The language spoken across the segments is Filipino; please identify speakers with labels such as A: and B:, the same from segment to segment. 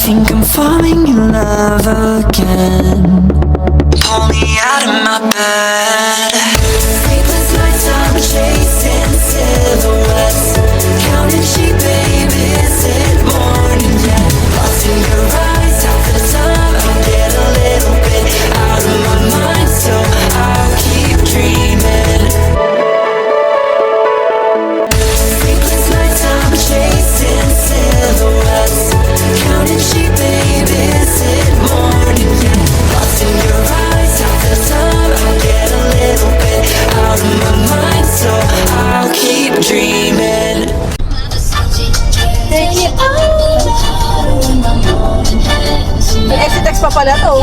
A: think I'm falling in love again. Pull me out of my bed. Sleepless nights, I'm chasing silhouettes, counting sheep, baby, is it morning yet? Lost in your eyes, half the time I get a little bit out of my mind, so I'll keep dreaming. Sleepless nights, I'm chasing silhouettes, counting sheep, baby, is it morning yet? Lost in your eyes, half the time I get a little bit out of my mind, so I'll keep dreaming.
B: Take it out.
C: Exit pa pala to.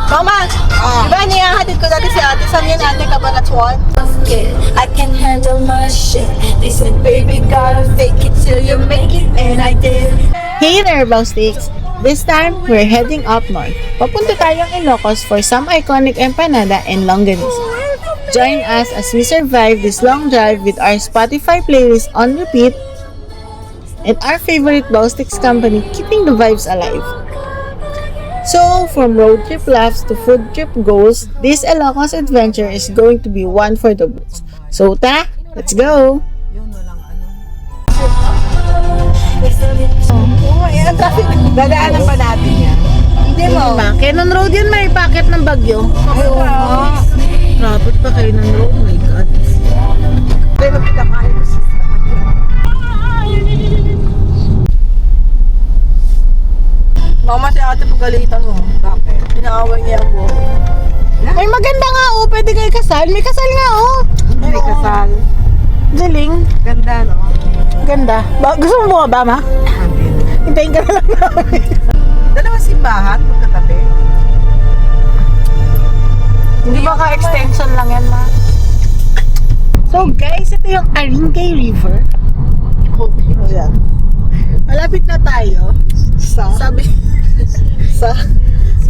C: Mama, diba niyahatid ko dati si ate? Saan yan ate Cabanatuan?
B: I can handle my shit. They said, baby, gotta fake it till you make it, and I did.
C: Hey there, Bowsticks! This time, we're heading up north. Papunta tayong Ilocos for some iconic empanada and longganisa. Join us as we survive this long drive with our Spotify playlist on repeat and our favorite Bowsticks company keeping the vibes alive. So, from road trip laughs to food trip goals, this Ilocos adventure is going to be one for the books. So, let's go! Oo, ang traffic. Dadaanan pa natin yan. Hindi mo. Cannon Road yun, may packet ng bagyo. Ay, oo nga. Traffic pa Cannon Road, my God. Hindi mo pinakain mo siya. Mama, si ate pagalitan mo. Bakit? Pinaaway niya ang buhok. Ay, maganda nga oh. Pwede kayo kasal. May kasal nga oh.
D: Hindi kasal.
C: Galing.
D: Ganda, no?
C: Ganda. Gusto mo ba, ma? Hintayin ka na lang namin.
D: Dalawang simbahan, magkatabi.
C: Hindi ba ka-extension lang yan, ma? So guys, ito yung Aringay River. Okay. Ayan. Malapit na tayo sa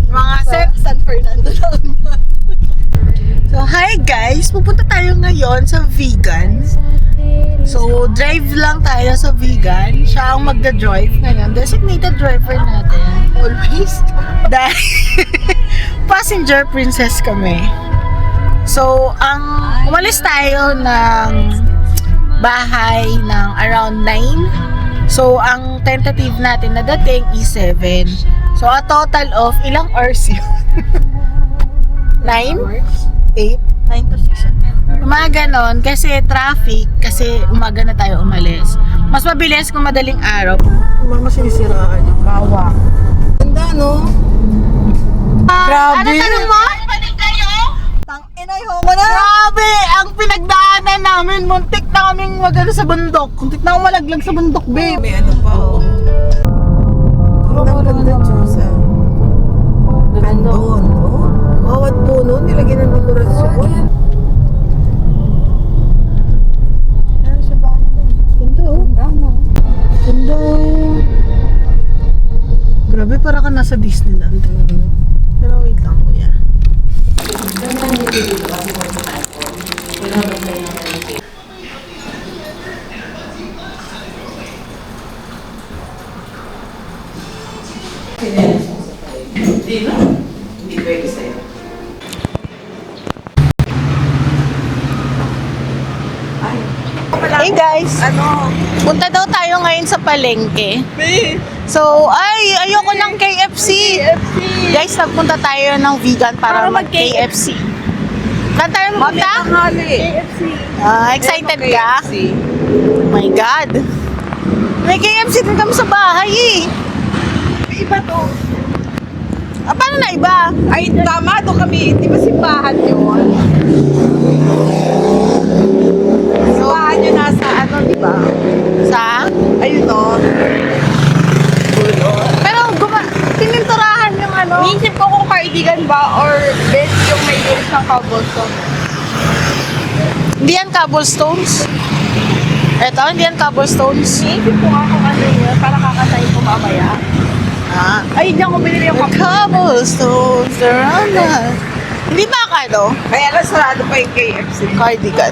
C: mga San Fernando lang. So hi guys, pupunta tayo ngayon sa Vegan. So drive lang tayo sa Vegan. Siya ang magda-drive ngayon. Designated driver natin. Always. Dahil passenger princess kami. So umalis tayo ng bahay ng around 9. So ang tentative natin na dating is 7. So a total of ilang hours yun? 9? 8? 9 to 6. Mga ganon, kasi traffic, kasi umaga na tayo umalis. Mas mabilis kung madaling araw.
D: Mama sinisiraan. Bawa. Ganda, no? Grabe.
C: Ano tanong mo?
D: Tang-inay ho mo na.
C: Grabe! Ang pinagdaanan namin, muntik na kaming magano sa bundok. Muntik na akong malaglag sa bundok, babe.
D: May ano pa, oh. Ganda, Diyos, ah. Gandon, oh. Bawat puno, nilagyan ng dekorasyon. Ano siya ba? Ganda, oh. Ganda.
C: Grabe, para ka nasa Disneyland. Pero wait lang, kuya.
D: Hindi na. Hindi pwede sa'yo.
C: Hey guys!
D: Ano?
C: Punta daw tayo ngayon sa palengke.
D: Babe!
C: So, ayoko ng KFC. Guys, nagpunta tayo ng Vegan para mag-KFC. Saan tayo magpunta?
D: KFC.
C: Excited ka? Oh my God! May KFC din kami sa bahay eh.
D: May iba to.
C: Paano na iba?
D: Ay, tama to kami. Di ba simbahan yun? Simbahan yun nasa ano, di ba?
C: Sa?
D: Ayun o.
C: Pero pininturahan yung ano.
D: Iisip ko kung kaibigan ba or best yung may use ng cobblestone.
C: Hindi yan cobblestones. Eto, hindi yan cobblestones.
D: Iisip ko nga kung ano yun para kakatayin ko mamaya. Ay, hindi ako binili yung
C: Cobblestones around us. Hindi ba kado?
D: Kaya lang sarado pa yung KFC.
C: Cardigan.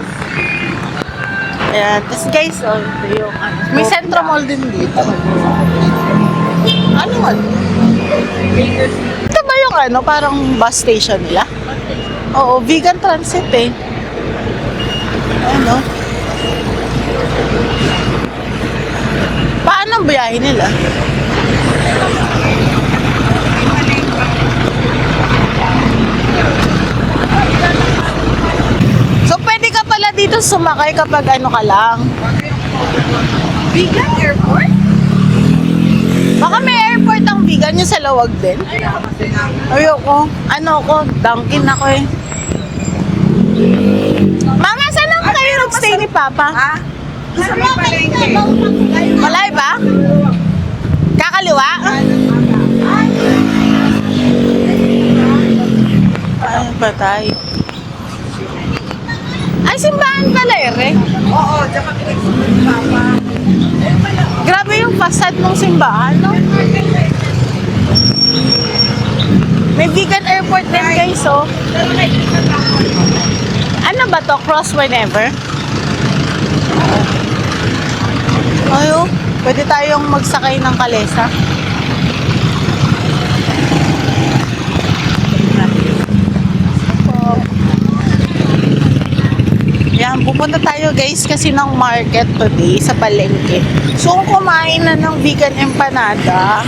C: Ayan. Tapos guys, oh, ito yung ano. May Centro Mall din dito. Ano mall? Ito ba yung ano, parang bus station nila? Oo, vegan transit eh. Ano? Paano ang biyahe nila? So, pwede ka pala dito sumakay kapag ano ka lang.
D: Vegan airport?
C: Baka may airport ang vegan yung sa Lawag din. Ayoko. Ano ko, Dunkin ako eh. Mama, saan lang kayo nag-stay ni Papa?
D: Ha? Sa may palengke.
C: Malay ba? Kakaliwa? Ay, patay. Ay, simbahan pala eh.
D: Oo, diyan kami nagsimula ni Papa.
C: Grabe yung facade ng simbahan, no? May vegan airport din guys, oh. Ano ba to? Cross whenever? Ayo, pwede tayong magsakay ng kalesa. Yan, pupunta tayo guys kasi ng market today sa palengke. So, kung kumain na ng vegan empanada,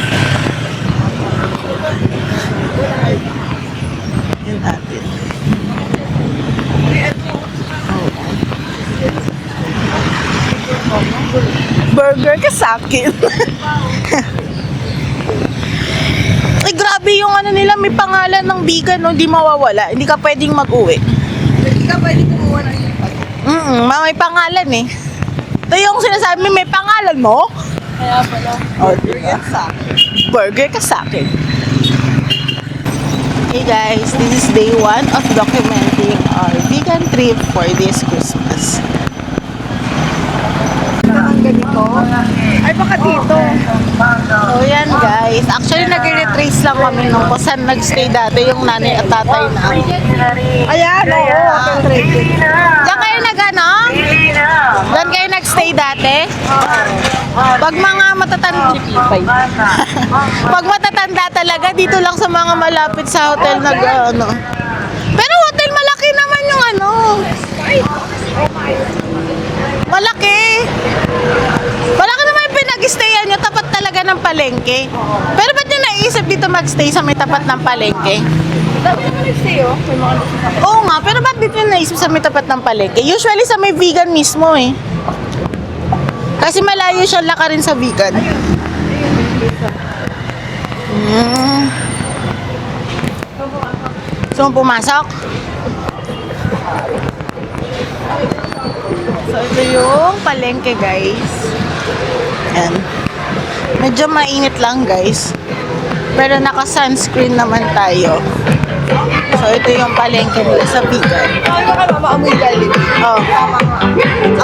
C: yun natin. Burger ka sa akin. Ay, grabe yung ano nila, may pangalan ng vegan, no? Di mawawala. Hindi ka pwedeng mag-uwi.
D: Hindi ka pwede kumuha ng
C: May pangalan eh. Ito yung sinasabi, may pangalan mo?
D: Kaya pala.
C: Oh, diba? Burger ka sa akin. Hey guys, this is day 1 of documenting our vegan trip for this Christmas.
D: Ang ganito. Ay, baka dito.
C: So yan guys, actually nag-retrace lang kami nung kung saan nag-stay dati yung nanay at tatay namin.
D: Ayan, oo.
C: Diyan kayo nag-ano? Diyan kayo nag-stay dati? Pag mga matatanda, pag matatanda talaga, dito lang sa mga malapit sa hotel nag-ano. Pero hotel malaki naman yung ano. Malaki. Malaki naman yung pinag-stayan nyo, tapat talaga ng palengke. Pero ba't nyo naisip dito mag-stay sa may tapat ng palengke?
D: Dami naman nag-stay, oh. May mga nagsasabi.
C: Oo nga, pero ba't dito nyo naisip sa may tapat ng palengke? Usually sa may vegan mismo eh. Kasi malayo siya lakarin sa vegan. So, pumasok? So, ito yung palengke, guys. Ayan. Medyo mainit lang, guys. Pero naka-sunscreen naman tayo. So, ito yung palengke nila sa vegan.
D: Ano ka, mama? Amoy Jollibee.
C: Oh.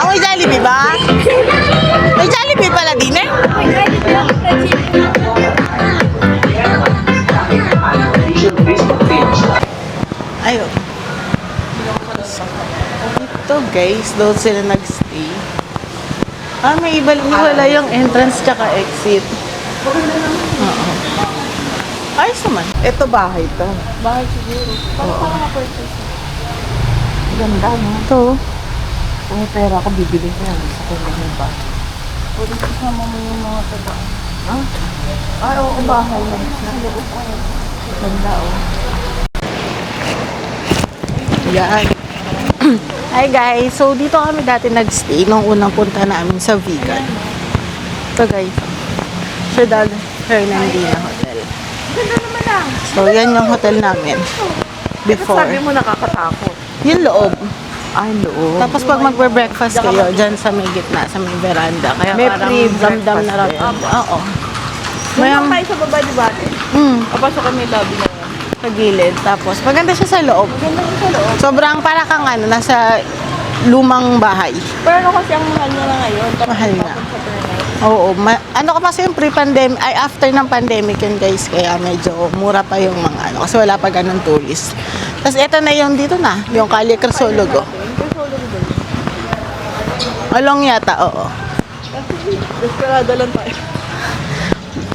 C: Amoy Jollibee ba? May Jollibee pala din eh. Ayun. Ito guys, doon sila nag-stay. May iwala yung entrance tsaka exit. Oo. Ayos naman.
D: Ito bahay to.
C: Bahay siguro.
D: Parang na-purchase. Ganda, no?
C: Ito.
D: Kung may pera ako, bibili ko yan. Sa kanya ba?
C: Pwede kasama mo yung mga taga.
D: Ay, oo, bahay lang.
C: Ganda oh. Yan. Hi guys, so dito kami dati nag-stay nung unang punta namin sa vegan. Ito guys, Ciudad Fernandina Hotel.
D: Ganda naman lang.
C: So yan yung hotel namin before.
D: Sabi mo nakakatakot.
C: Yung loob.
D: Ay, loob.
C: Tapos pag magbe-breakfast kayo, dyan sa may gitna, sa may veranda. Kaya
D: May
C: parang
D: free
C: damdam na
D: breakfast
C: ram.
D: din.
C: Oo.
D: May
C: May
D: tayo sa baba, di ba? Papasok kami lobby na yan.
C: sa gilid. Tapos maganda siya sa loob.
D: Ganda rin sa loob.
C: Sobrang para kang ano, nasa lumang bahay.
D: Pero ano kasi ang mahal niya na ngayon?
C: Mahal na.
D: Sa Burnett.
C: Oo, ano ka kasi yung pre-pandemic, ay after ng pandemic yun guys, kaya medyo mura pa yung mga ano, kasi wala pa ganun tourist. Tapos ito na yung dito na, yung Calle Crisologo. Along yata, oo.
D: Desperado lang tayo.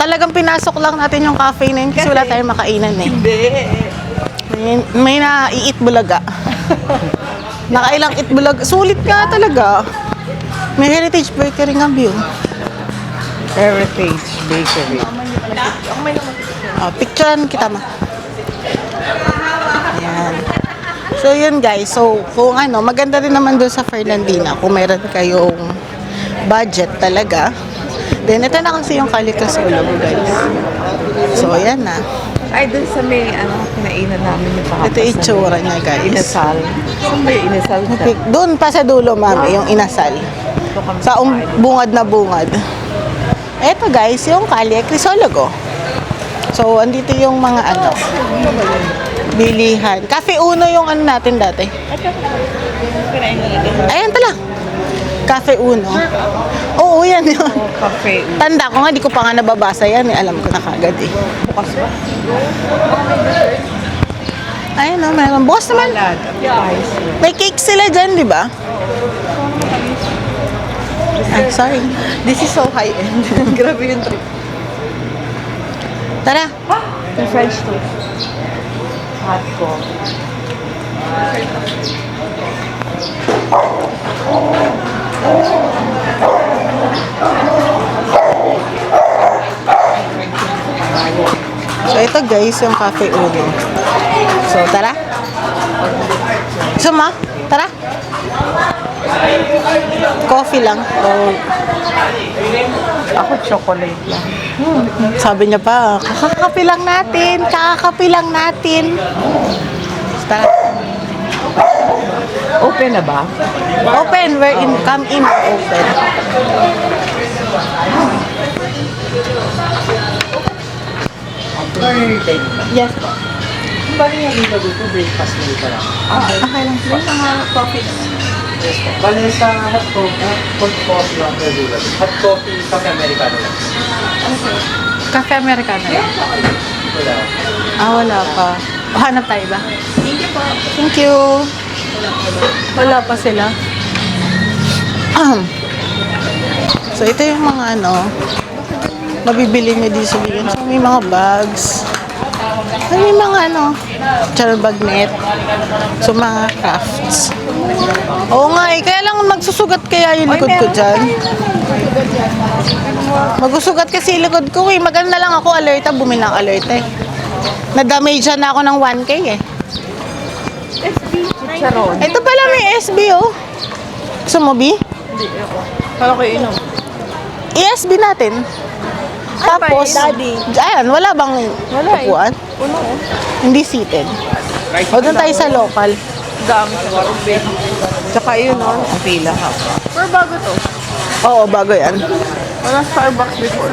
C: Talagang pinasok lang natin yung cafe na yun kasi wala tayong makainan eh.
D: Hindi.
C: May naiit bulaga. Nakailang itbulaga. Sulit nga talaga. May Heritage Bakery nga view.
D: Heritage Bakery.
C: Picturean kita ma. Ayan. So yun guys. So kung ano, maganda rin naman doon sa Fernandina kung meron kayong budget talaga. Then ito na kasi yung Calitas Ulo guys. So ayan na.
D: Ay, dun sa may, kinainan namin yung pahapas.
C: Ito yung itsura niya guys.
D: Inasal. Saan ba yung inasal?
C: Doon pa sa dulo mami, yung inasal.
D: Ito kami
C: Sa bungad na bungad. Eto guys, yung Calle Crisologo. So, andito yung mga bilihan. Cafe Uno yung natin dati. Ayan tala. Cafe Uno. Oo, yan yun.
D: Cafe.
C: Tanda ko nga, di ko pa nga nababasa yan. Alam ko na kagad eh.
D: Bukas ba?
C: Ayun o, mayroon. Bukas naman. May cake sila dyan, di ba? Ah, sorry.
D: This is so high-end. Grabe yung trip.
C: Tara.
D: Yung French toast. Hot ko.
C: So, ito guys, yung Cafe Uno. So, tara. Suma, tara. Coffee lang. Oh,
D: Ako chocolate lang.
C: sabi niya pa, kakakapi lang natin, kakakapi lang natin. Tara.
D: Open na ba?
C: Open, we're in, come in, open. Yes po.
E: Bali nga dito dito, breakfast meal pa lang.
C: Okay lang. May mga coffee naman.
E: Yes po. Bali sa hot coffee, cold coffee lang per dula. Hot coffee, cafe americano lang.
C: Cafe Americano lang.
E: Wala.
C: Wala pa. Hanap tayo ba? Thank you po. Thank you. Wala pa sila. So, ito yung mga mabibili nyo dito sa Vegan. So, may mga bags. May mga char bagnet. So, mga crafts. Oo nga eh. Kaya lang magsusugat kaya yung likod ko dyan. Magsusugat kasi yung likod ko eh. Maganda lang ako alerta. Bumili ng alerta eh. Na-damage na ako ng 1K eh.
D: Charon.
C: Ito pala may SB oh. Gusto mo, B?
D: Para ko inom.
C: ESB natin. Tapos, ayan, wala bang upuan?
D: Puno.
C: Hindi seated. O doon tayo sa local.
D: Dami sa karubi. Tsaka yun, ang pila ha. Pero bago to.
C: Oo, bago yan.
D: Walang Starbucks before.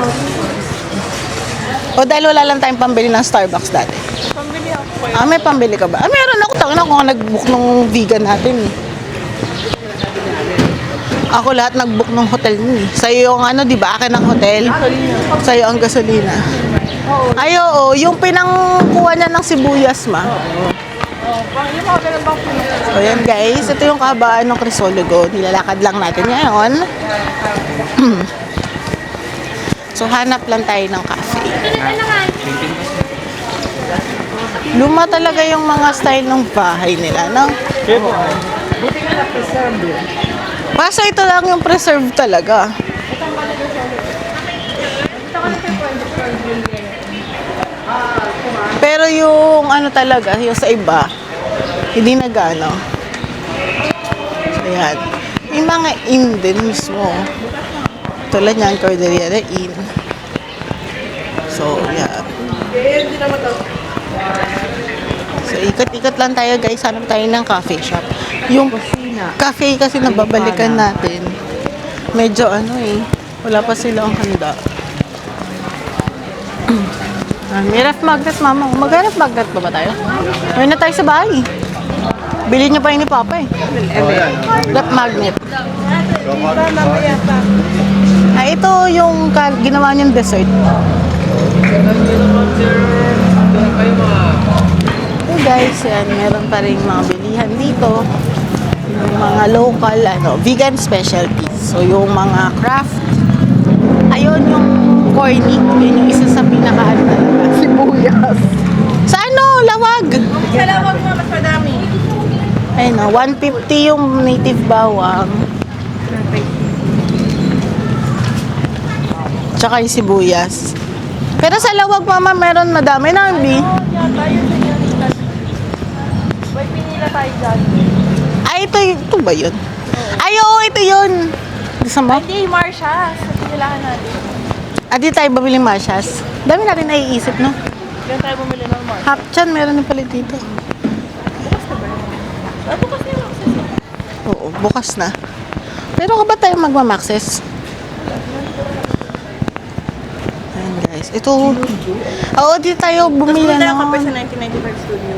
C: O dahil wala lang tayong pambili ng Starbucks dati.
D: Pambili ako.
C: May pambili ka ba? Meron ako. Tangin ako nga nag-book ng vegan natin eh. Ako lahat nag-book ng hotel nun eh. Sa'yo yung di ba? Akin ang hotel. Sa'yo ang gasolina. Ay, oo. Yung pinangkuha niya ng sibuyas, ma.
D: Yung mga ganun bang puno?
C: So, yan guys. Ito yung kahabaan ng Crisologo. Nilalakad lang natin ngayon. So, hanap lang tayo ng cafe. Luma talaga yung mga style ng bahay nila, no?
D: Buti nga na-preserve yun.
C: Kaso ito lang yung preserve talaga. Pero yung talaga, yung sa iba, hindi nagano. So, yan. May mga inn din mismo. Tulad niyan, Cordillera Inn. So, yan. So, ikot-ikot lang tayo guys. Hanap tayo ng coffee shop. Yung cafe kasi nababalikan natin. Medyo wala pa silang handa. May ref magnet, mama. Mag-ref magnet ba tayo? May na tayo sa bahay. Bili niyo pa yung ni Papa eh. Ref magnet. Ito yung ginawa niyong dessert. Hey guys, yan. Meron pa rin mga bilihan dito. yung mga local, vegan specialties. So, yung mga craft. Ayun, yung corny. Yun yung isa sa pinakahan talaga.
D: Sibuyas.
C: Sa lawag.
D: Kailangan mo mas madami.
C: Ayun, 150 yung native bawang. Tsaka yung sibuyas. Pero sa lawag, mama, meron madami na, Bi.
D: Yata, yun senyorita. May pinila tayo dyan.
C: Ay, ito ba yun? Ay, oo, ito yun. Gusto mo?
D: Hindi, Marsha. Sa pinilahan natin.
C: Di tayo babiling masyas. Dami natin naiisip, no?
D: Diyan tayo bumili ng Marsha.
C: Half chan, meron na pala dito.
D: Bukas na yung access.
C: Oo, bukas na. Pero ka ba tayo magmamaxes? Ayan, guys. Ito. Oo, di tayo bumili
D: Bumili
C: na.
D: na kape sa 1995 studio.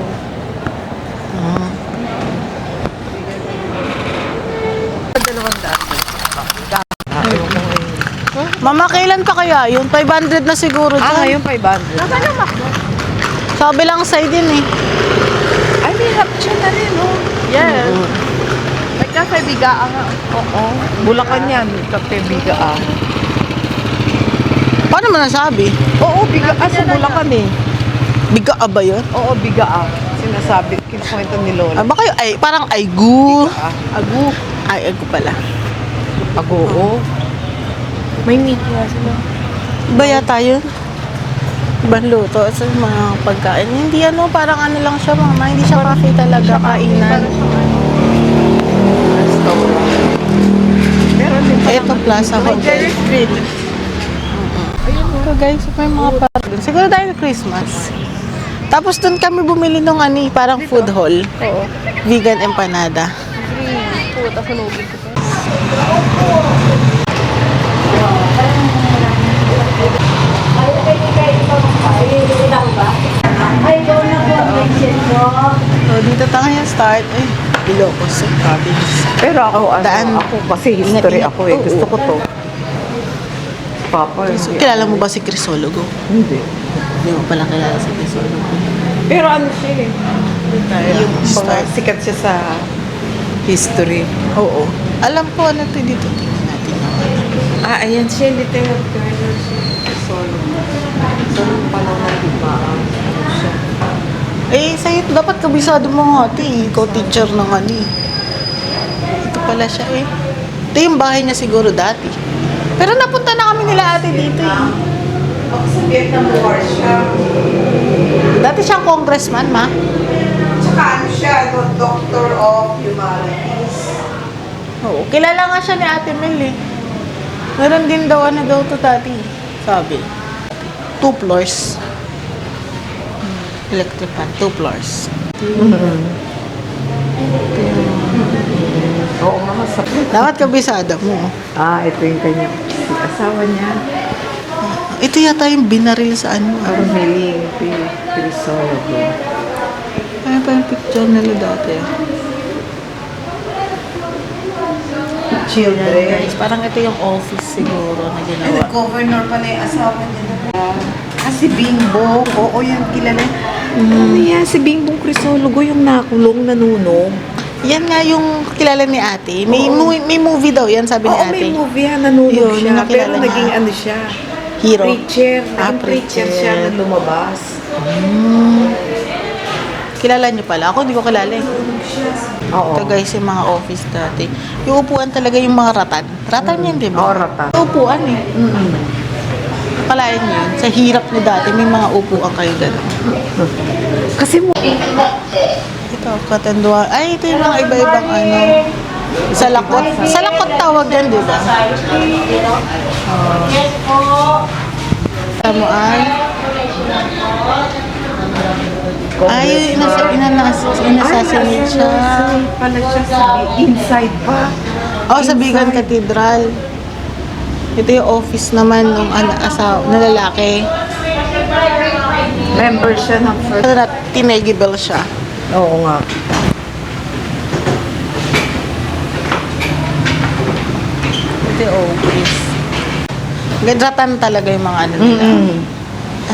C: Mama, kailan pa kaya yun? 500 na siguro dyan.
D: Ngayon 500. Nasaan yung Macdo?
C: Sabi lang side din eh.
D: Ay, may hapcha na rin, oh. Yes. May cafe bigaa nga. Oo. Bulacan yan. Cafe bigaa.
C: Paano mo nasabi?
D: Oo, bigaa sa Bulacan eh.
C: Biga ba yun?
D: Oo, bigaa. Sinasabi, kinukwento ni Lola.
C: Ba kayo? Ay, parang aygu.
D: Agu.
C: Ay, aygu pala.
D: Agu, oo. May meat nga sila.
C: Iba yata yun? Ibang luto sa mga pagkain. Hindi parang lang siya, mama. Hindi siya cafe talaga, kainan.
D: Meron din pa
C: Ito, Plaza
D: May
C: Hotel.
D: Jerry's Grill.
C: Ito guys, may mga parang. Siguro dahil Christmas. Tapos doon kami bumili nung parang food hall.
D: Oo.
C: Vegan empanada.
D: Puta, sunugin ko pa.
C: So, dito tayo start. Ay, Ilocos Province.
D: Pero ako,
C: Daan.
D: ako kasi history ako eh. Gusto ko to. Papa,
C: So, kilala mo ba si Crisologo?
D: Hindi.
C: Hindi mo pala kilala si Crisologo.
D: Pero ano siya eh. Yung mga
C: Start.
D: sikat siya sa history.
C: Oo. Alam ko ano to dito. Tingnan natin.
D: Ayan siya. Lieutenant Colonel siya. Solo. So, nung panahon ng dimaan. Ano siya?
C: Sa'yo dapat kabisado mo nga ate. Ikaw teacher ng Ito pala siya eh. Ito yung bahay niya siguro dati. Pero napunta na kami nila ate dito eh.
D: Ako sa Vietnam War siya.
C: Dati siyang congressman, ma.
D: Tsaka ano siya, Doctor of Humanities.
C: Oo. Kilala nga siya ni Ate Mel eh. Meron din daw daw to dati. Sabi. 2 floors. Electric fan. 2 floors.
D: Oo nga, sa...
C: Dapat kabisada mo.
D: ito yung kanyang asawa niya.
C: Ito yata yung binaril sa
D: Armeling Pirisologo.
C: Ano pa yung picture nila dati?
D: Children.
C: Guys, parang ito yung office siguro na ginawa.
D: Governor pala yung asawa niya. Si Bingbong. Oo, yan kilala. Ano yan? Si Bingbong Crisologo yung nakulong, nanunog.
C: Yan nga yung kilala ni ate. May movie daw yan, sabi ni
D: Oo,
C: ate.
D: may movie yan, nanunog
C: Yun,
D: siya.
C: yung nakilala
D: Pero
C: niya.
D: naging ano siya.
C: Hero.
D: Preacher.
C: Ah,
D: Naging preacher
C: preacher.
D: siya na lumabas.
C: Kilala niyo pala. Ako hindi ko kilala eh.
D: Oo.
C: Ito guys, yung mga office dati. Yung upuan talaga yung mga ratan. Ratan yan, di ba?
D: Oo, ratan.
C: Upuan eh. Palayan niyo yun. Sa hirap niyo dati, may mga upuan kayo gano'n.
D: Kasi mo...
C: Ito, katanduan. Ay, ito yung mga iba-ibang salakot. Salakot tawag yan, di ba? Tamo ay... Ay, inassassinate siya.
D: Pala siya sa inside pa.
C: Oh, sa Bigan Cathedral. Ito yung office naman ng asawa na lalaki.
D: Member siya ng first...
C: Tinegibel siya.
D: Oo nga.
C: Ito yung office. Gadratan talaga yung mga nila.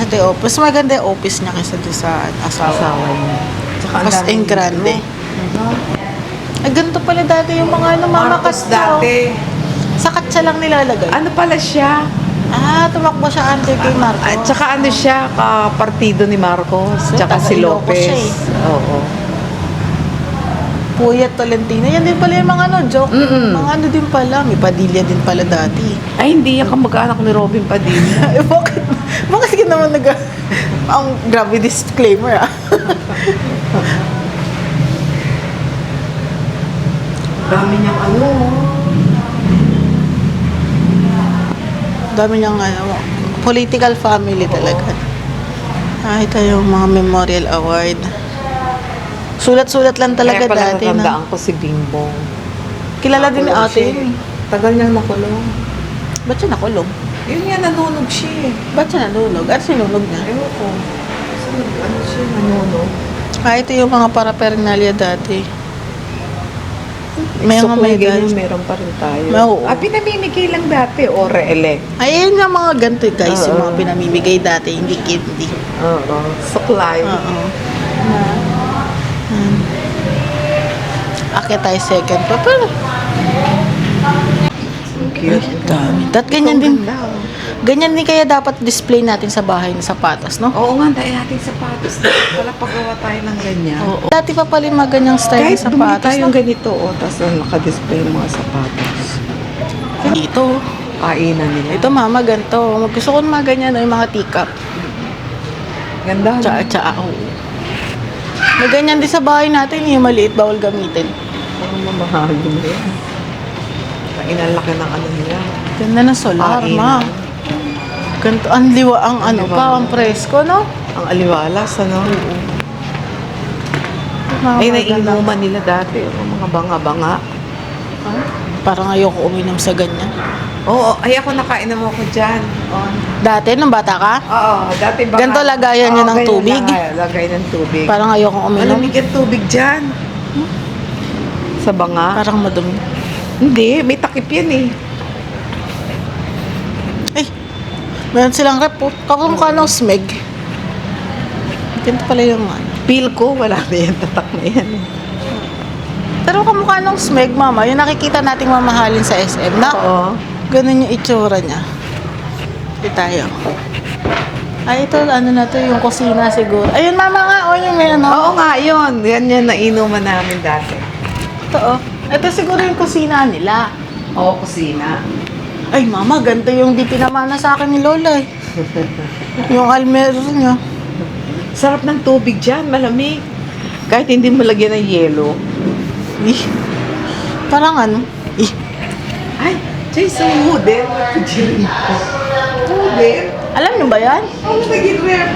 C: Ito yung office. Maganda yung office niya kaysa doon sa asawa.
D: Asawa niya. Tsaka ang
C: Mas
D: daming
C: grande. Ay, ganito pala dati yung mga ano, Mama
D: Marcos
C: Castro.
D: dati.
C: Sa katsa lang nilalagay.
D: Ano pala siya?
C: Ah, tumakbo siya under kay Marcos.
D: At saka ano siya, kapartido ni Marcos.
C: So,
D: Tsaka si
C: taga-Ilocos
D: Lopez.
C: siya
D: Oo.
C: Puyat Tolentino. Yan din pala yung mga ano, joke.
D: Mm-mm.
C: Mga ano din pala. May Padilla din pala dati.
D: Ay, hindi yan kamag-anak ni Robin Padilla.
C: Eh, bakit? Bakit ka naman ang grabe disclaimer ah.
D: Dami niyang ano.
C: Dami niyang ano, political family talaga. Ah, ito yung mga memorial award. Sulat-sulat lang talaga
D: Kaya pala
C: dati na.
D: natandaan ko si Bimbong.
C: Kilala din ni
D: Nakulong
C: ate
D: siya
C: yun.
D: eh. Tagal niyang nakulong.
C: Ba't siya nakulong?
D: Yun nga, nanunog siya eh.
C: Ba't siya nanunog? At sinunog niya?
D: Ewan ko. Kasi ano siya, nanunog.
C: Ah, ito yung mga paraphernalia dati. May
D: So,
C: mga
D: kung
C: may
D: ganyan,
C: guys.
D: meron pa rin tayo.
C: Oo.
D: Ah, pinamimigay lang dati o re-elect.
C: Ayun yung mga ganito guys, yung
D: Oo.
C: mga pinamimigay dati, hindi candy.
D: Oo. Supply.
C: Oo. Akit tayo second pa, pero
D: Cute.
C: dami. At ganyan din, ganyan din kaya dapat display natin sa bahay ng sapatos, no?
D: Oo nga, dahil natin sapatos. Wala pagawa tayo ng ganyan.
C: Oo. Dati pa pala yung mga ganyang style
D: Kahit
C: ng
D: bumili
C: sapatos.
D: tayong
C: no?
D: ganito, tapos naka-display yung mga sapatos.
C: Ito.
D: Kainan nila.
C: Ito mama, ganito. Gusto ko ng mga ganyan, no? Yung mga teacup.
D: Ganda.
C: Tsaa-tsaa, oo. May ganyan din sa bahay natin, yung maliit, bawal gamitin.
D: Parang mamahagin mo yan. Inalaki ng ano nila.
C: Ganda ng solar,
D: Kainan.
C: ma. Ganito, ang liwa, ang ano
D: liwa.
C: pa, ang presko, no?
D: Ang aliwalas, ano?
C: Mga
D: Ay,
C: maganda.
D: nainuman nila dati. Yung mga banga-banga.
C: Parang ayoko uminom sa ganyan.
D: Oo, ay ako nakainom ako dyan.
C: Dati, nung bata ka,
D: Oo, dati baka...
C: Ganito lagayan niya ng
D: ganyan
C: tubig?
D: Lagay ng tubig.
C: parang ayoko uminom.
D: Malamig ang tubig dyan. Sa banga?
C: Parang madumi.
D: Hindi, may takip yan eh.
C: Eh, meron silang rep po. Kamukha ng smeg. Ganito pala yung ano.
D: Feel ko, wala na yan, tatak na yan.
C: Pero kamukha ng smeg, mama. Yung nakikita nating mamahalin sa SM na.
D: Oo.
C: Ganun yung itsura niya. Ito tayo. Ay, ito, ano na to, yung kusina siguro. Ayun, mama nga, o yung may ano.
D: Oo nga, yun. Yan yung nainuman namin dati.
C: Ito, oh. Ito siguro yung kusina nila.
D: Oo, kusina.
C: Ay, mama, ganito yung di pinamana sa akin ni Lola eh. Yung almero niya.
D: Sarap ng tubig dyan, malamig. Kahit hindi mo lagyan ng yelo.
C: Ih, parang ano. Ih,
D: Ay, Jason Wooden. Wooden?
C: alam niyo ba yan?
D: Ano naging rep?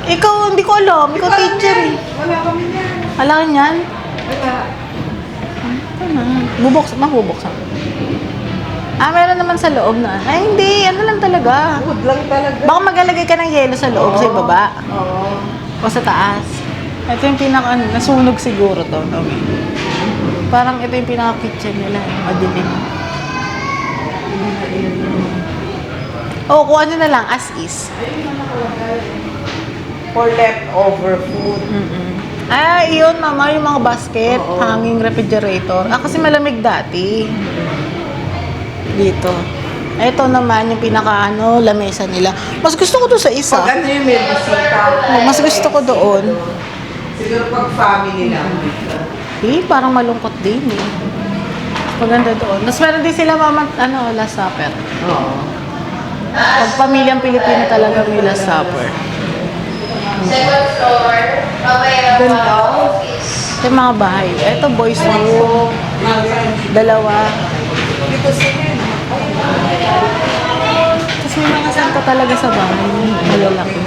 C: Ikaw, hindi ko alam. Ikaw teacher eh.
D: Wala kami yan.
C: Alam yan?
D: Wala.
C: Bubuksan, mabubuksan. Ah, meron naman sa loob na. Ay, hindi. Ano lang talaga.
D: Wood lang talaga.
C: Baka magalagay ka ng yelo sa loob, sa ibaba.
D: Oo.
C: O sa taas. Ito yung pinaka, nasunog siguro to. Okay. Parang ito yung pinaka-kitchen nila. Madilim. O, kung ano na lang, as is.
D: For leftover food.
C: Ah, yun, mama, yung mga basket, hanging refrigerator. Ah, kasi malamig dati. Dito. Ito naman yung pinaka, lamesa nila. Mas gusto ko doon sa isa.
D: Pag ano yung may bisita.
C: Mas gusto ko doon.
D: Siguro pag family lang.
C: Eh, parang malungkot din eh. Maganda doon. Mas meron din sila mama, last supper.
D: Oo.
C: Pag pamilyang Pilipino talaga may last supper.
B: Second floor, mamaya
C: Ganda. Ito yung mga bahay. Ito, boys room. Dalawa. Tapos may mga santo talaga sa bahay. Malalaki.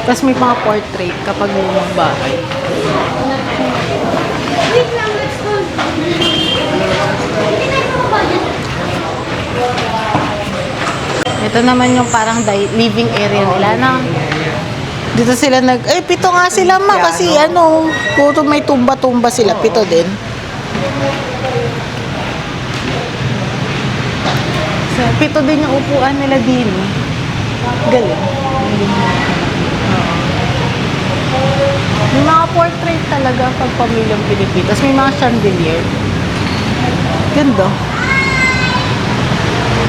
C: Tapos may mga portrait kapag lumang bahay. Ito naman yung parang living area nila na dito sila pito nga sila ma kasi puro may tumba-tumba sila, pito din. So, pito din yung upuan nila din. Galing. May mga portrait talaga pag pamilyang Pilipino. Tapos may mga chandelier. Ganda.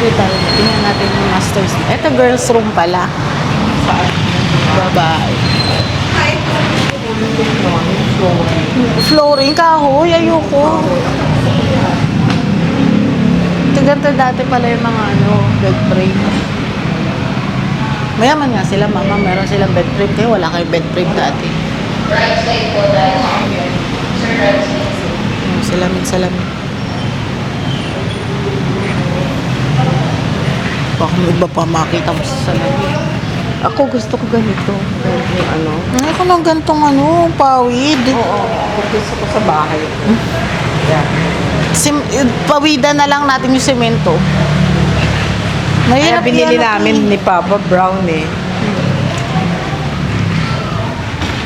C: Tingnan natin yung masters. Ito girls room pala. Babae. Flooring kahoy. Ayoko. Ito ganito dati pala yung mga bed frame. Mayaman nga sila, mama. Meron silang bed frame. Kaya wala kayong bed frame dati. Salamin. Baka may iba pa makita mo sa salamin.
D: Ako gusto ko ganito. Yung
C: Ay, ko ng gantong pawid.
D: Oo, ako gusto ko sa bahay. Yan.
C: Pawida na lang natin yung semento.
D: Kaya
C: Mahirap
D: binili
C: yan,
D: namin ni Papa Brown eh.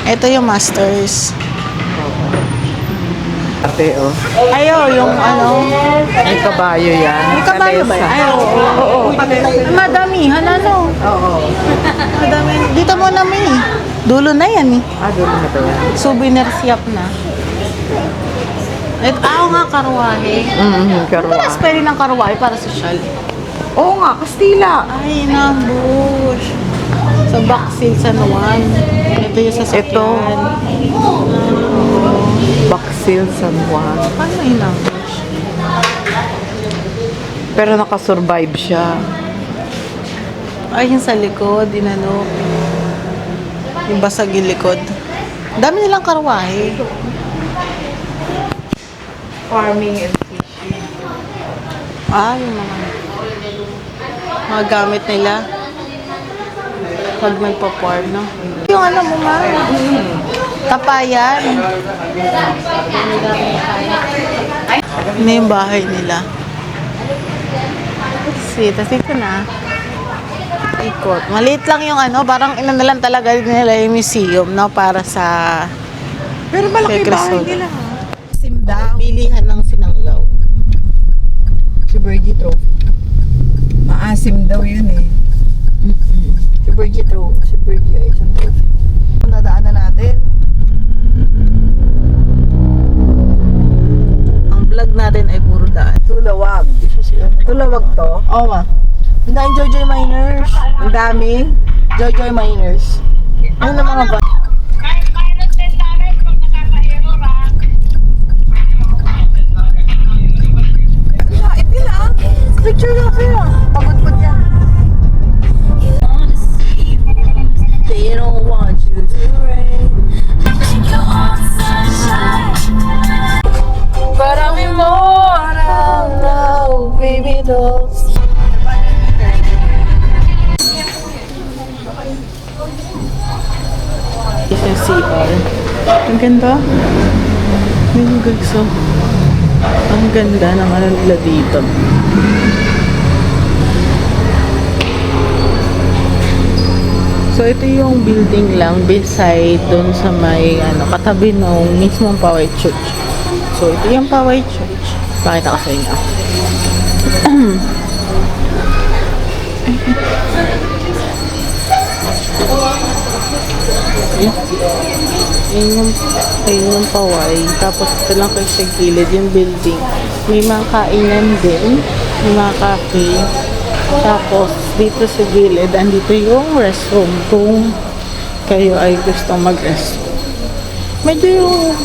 C: Ito yung masters.
D: Ate, oh.
C: Ayo, yung
D: May kabayo yan.
C: May kabayo ba yan? Ay, oo. Madamihan,
D: Oo.
C: Madami. Dito mo namin eh. Dulo na yan eh.
D: Doon na ba yan?
C: Souvenir shop na. Nga, karwahe.
D: Karuwa.
C: Mas pwede ng karwahe para social.
D: Oo nga, Kastila.
C: Ay, nambush. Sa Baksil, San Juan. Ito yung sasakyan.
D: Baksil, San Juan.
C: Paano yung nambush?
D: Pero nakasurvive siya.
C: Ay, yung sa likod, yung basag yung likod. Dami nilang karwahe.
D: Farming and fishing.
C: Yung mga gamit nila. Pag nagpa-farm, no? Yung mo nga. Tapayan. Ano yung bahay nila? Sweet. Tapos ito na. Ikot. Maliit lang yung parang na lang talaga nila yung museum, no? Para sa
D: Pero malaki
C: kay
D: bahay
C: Crisol.
D: nila.
C: Simdaw. Bilihan ng sinanglaw.
D: Si Bergie Trophy. Maasim daw yun eh. Si Bergie Trophy. Si Bergie ay isang trophy. Nadaanan natin.
C: Ang vlog natin ay puro daan.
D: Tulawag. Tulawag to.
C: Oo, ma. Ang daming Jojoy Miners.
D: Ang daming.
C: Jojoy Miners. Ano na mga ba?
D: Lait nila.
C: Picture lang kayo.
D: Pagod-pagod yan.
C: They don't want you to rain. But I'm immortal now, baby dolls. Yung CR. Ang ganda. Yung guys, ang ganda ng nila dito. So, ito yung building lang beside doon sa may katabi nung mismong Poway Church. So, ito yung Poway Church. Pakita ko sa inyo. Ayun yung Poway. Tapos, ito lang kayo sa gilid yung building. May mga kainan din. May mga cafe. Tapos, dito sa gilid, andito yung restroom kung kayo ay gustong mag-restroom. Medyo yung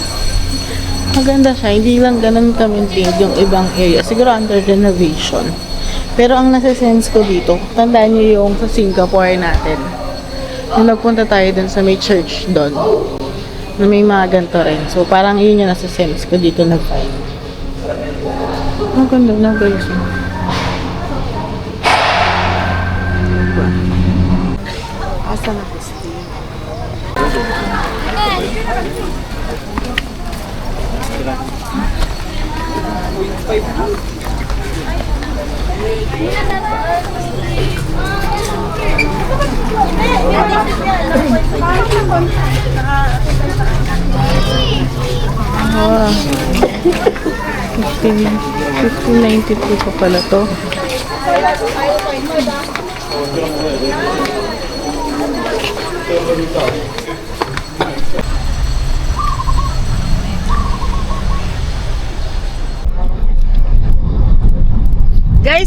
C: maganda siya. Hindi lang ganun ka-maintained yung ibang area. Siguro under renovation. Pero ang nasa-sense ko dito, tandaan nyo yung sa Singapore natin. Nung nagpunta tayo dun sa may church doon, na may mga ganito rin. So, parang yun yung nasa-sense ko dito nag-find. Ang ganda na guys. Asa na Christy? Ah, 1592 pa pala to.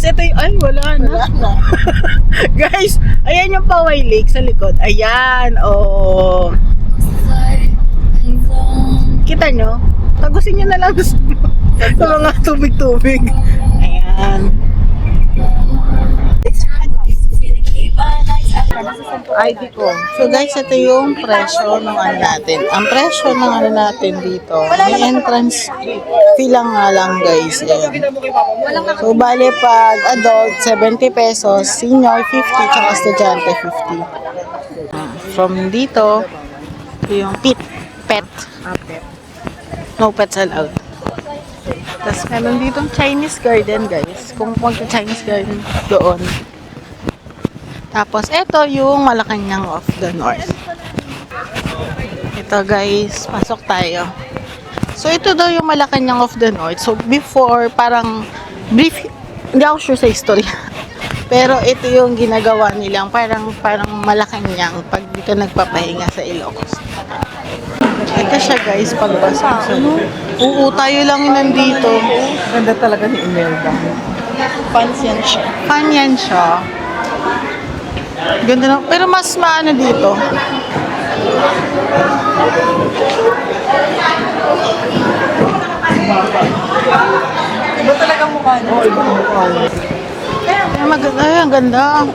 C: Guys, ito yung, ay, wala na. Guys, ayan yung Poway Lake sa likod. Ayan, oh. Kita nyo? Tagusin nyo na lang sa mga tubig-tubig. Ayan. ID ko. So guys, ito yung presyo ng ano natin. Ang presyo ng ano natin dito, may entrance fee lang nga lang guys. Ayan. So bale pag adult, 70 pesos, senior 50, tsaka estudyante 50. From dito, ito yung pet. No pets allowed. Tapos meron ditong Chinese garden guys. Kung punta Chinese garden doon. Tapos, ito yung Malacanang of the North. Ito guys, pasok tayo. So, ito daw yung Malacanang of the North. So, before, parang brief, hindi ako sure sa history. Pero, ito yung ginagawa nilang parang Malacanang pag dito nagpapahinga sa Ilocos. Ito siya guys, pagbasa. Oo, tayo lang yun nandito.
D: Ganda talaga ni Imelda.
C: Fans yan siya. Fan yan siya. Ganda na. Pero mas maano dito.
D: Iba talaga mukha niya. Oo, iba mukha niya.
C: Ay, maganda. Ay, ang ganda.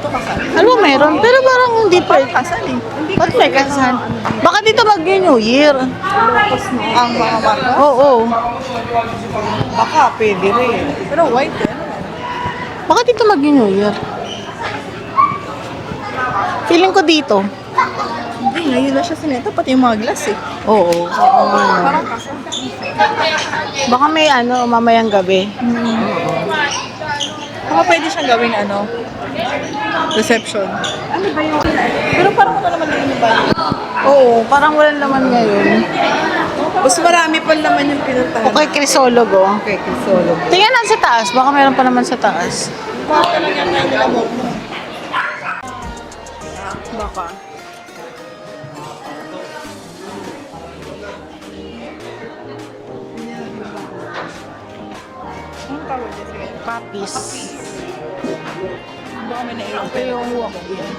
C: Alam mo, meron. Pero parang hindi pa.
D: Kasal eh.
C: Ba't may kasal? Baka dito mag-New Year.
D: Ang mga marka?
C: Oo.
D: Baka, pwede rin. Pero white eh.
C: Baka dito mag-New Year. Feeling ko dito.
D: Hindi, ngayon na siya sineta, pati yung mga glass eh.
C: Oo.
D: Parang kasal.
C: Baka may ano, mamayang gabi.
D: Baka pwede siyang gawing ano, reception. Ano ba yung... Pero parang ano naman din yung bali.
C: Oo, parang walang laman ngayon.
D: Mas marami pa naman yung pinuntahan.
C: Okay, Crisologo.
D: Okay, Crisolo.
C: Tingnan lang sa taas. Baka meron pa naman sa taas. Baka.
D: Anong tawag niya siya?
C: Papis.
D: Baka may nailang
C: Ito yung walk-in.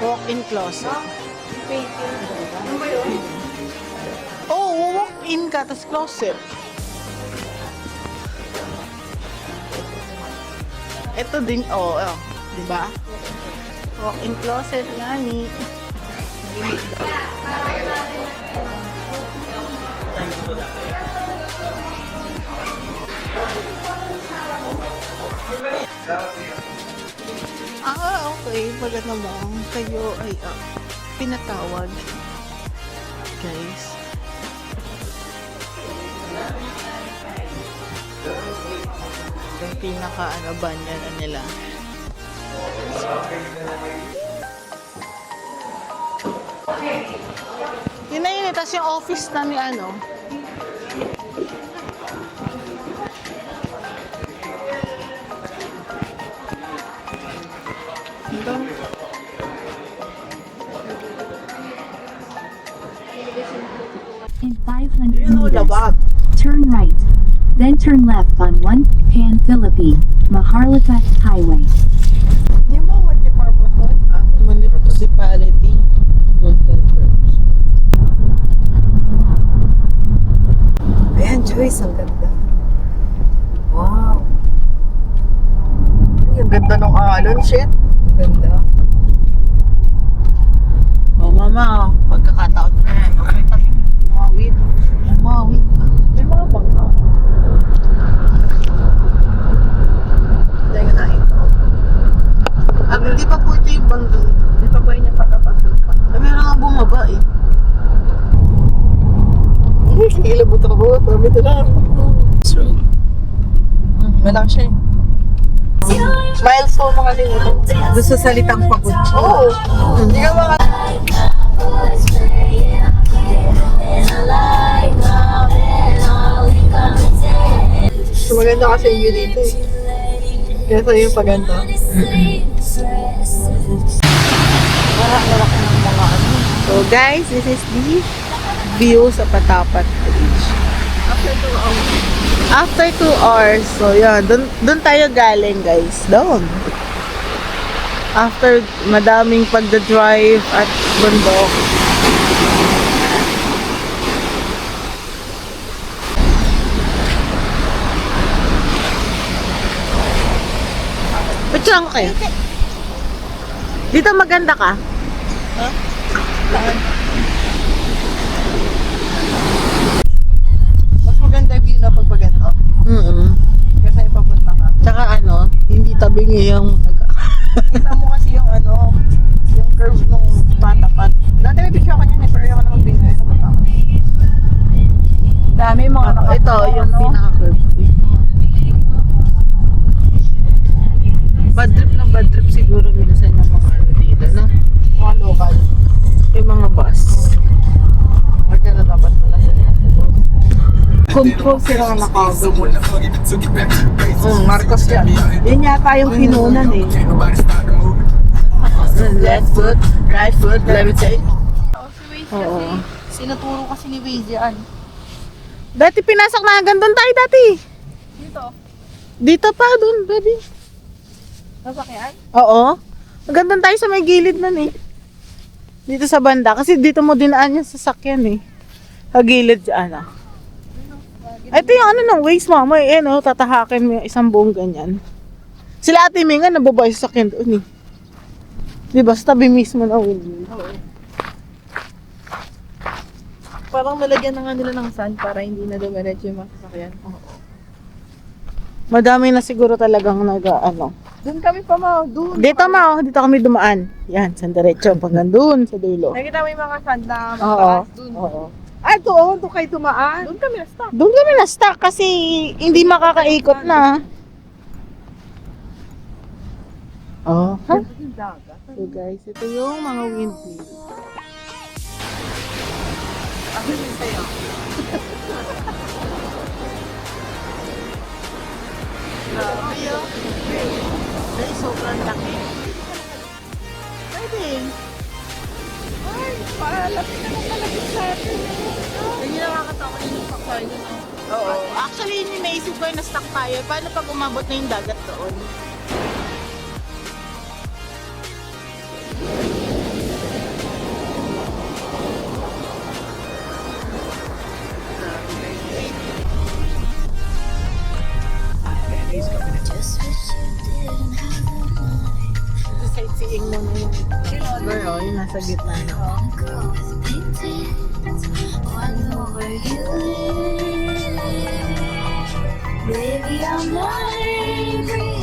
C: Walk-in closet.
D: Ano ba yun?
C: Oh, walk-in ka, tas closet. Ito din, oh, di ba? Walk-in closet, nani. Okay. Maganda mo. Kayo ay pinatawag. Guys. Yung pinaka banyan nila. Yun na yun. Tapos yung office na ni ano.
F: In 500
C: Yun o,
F: meters,
C: labag.
F: turn right. Then turn left on 1 Pan Philippine, Maharlika Highway.
D: Yung mga multi-purpose mo?
C: Municipality.
D: Ayan, Joyce, ang ganda. Wow. Ay, ang ganda ng alon, shit. Ang ganda.
C: Oh, mama, pagkakataon na yan. Okay, tabi. Umawit. Umawit.
D: May mga bangka. Hindi nga nakita ko.
C: At hindi pa po ito yung bangga.
D: Hindi pa ba niya patapasok pa?
C: Ay, meron nga bumaba eh.
D: Ilabot-rabot. Sabi ito lang. Malaki siya eh. Milestone mga din ito. Doon sa salitang pagod. Oo. Hindi ka mga... So, maganda kasi yung view dito eh. Kaya sa'yo yung paganda.
C: So guys, this is the view sa Patapat Bridge.
D: After 2 hours.
C: After 2 hours, so yun, dun tayo galing guys, doon. After madaming pagda-drive at bundok. Picture ko kayo. Dito maganda ka?
D: Mas maganda view na pagbaganto. Kasi papunta ka.
C: Tsaka ano, hindi tabingi yung
D: Kita mo kasi yung ano, yung curve nung patapat. Dati may picture ko niyan pero ayaw ko na mag-video. Dami mga
C: ito, yung pinaka-curve. Bad trip siguro minsan yung mga ano dito, no?
D: mga local.
C: Yung mga bus.
D: Magkano dapat pala sila. Control sila na nakago. Marcos yan. Yan yata yung pinunan eh.
C: Left foot, right foot, levitate. Oo.
D: Sinuturo kasi ni Waze yan.
C: Dati pinasok na hanggang doon tayo dati.
D: Dito.
C: Dito pa, doon, baby.
D: Sasakyan?
C: Oo. Hanggang doon tayo sa may gilid nun eh. Dito sa banda. Kasi dito mo dinaan yung sasakyan eh. Sa gilid dyan ah. Ito yung ano ng Waze mama eh. No? Tatahakin mo yung isang buong ganyan. Sila Ate Minga nababay sa sasakyan doon eh. Diba? Sa tabi mismo na window.
D: Oo. Parang nalagyan na nga nila ng sand para hindi na dumiretso yung mga sasakyan.
C: Madami na siguro talagang ano.
D: Doon kami pa doon.
C: Dito dito kami dumaan. Yan, sa diretso hanggang doon sa dulo.
D: Nakita mo yung mga sand na
C: Oo.
D: mataas doon.
C: Oo.
D: Ay, doon kayo tumaan. Doon kami na-stop.
C: Doon kami na-stuck kasi hindi makakaikot na. Oh, ha?
D: Yung dagat.
C: So guys, ito yung mga windmill.
D: Ako yung sa'yo.
C: Ay, sobrang laki. Pwede.
D: Ay, palapit na palapit sa atin.
C: Hindi nakakatawa yung pagkain yun. Oo. Actually, yun yung naisip ko yung na-stuck tayo. Paano pag umabot na yung dagat doon? Sightseeing mo na yun. Pero yun, nasa gitna na.
B: Baby, I'm not angry.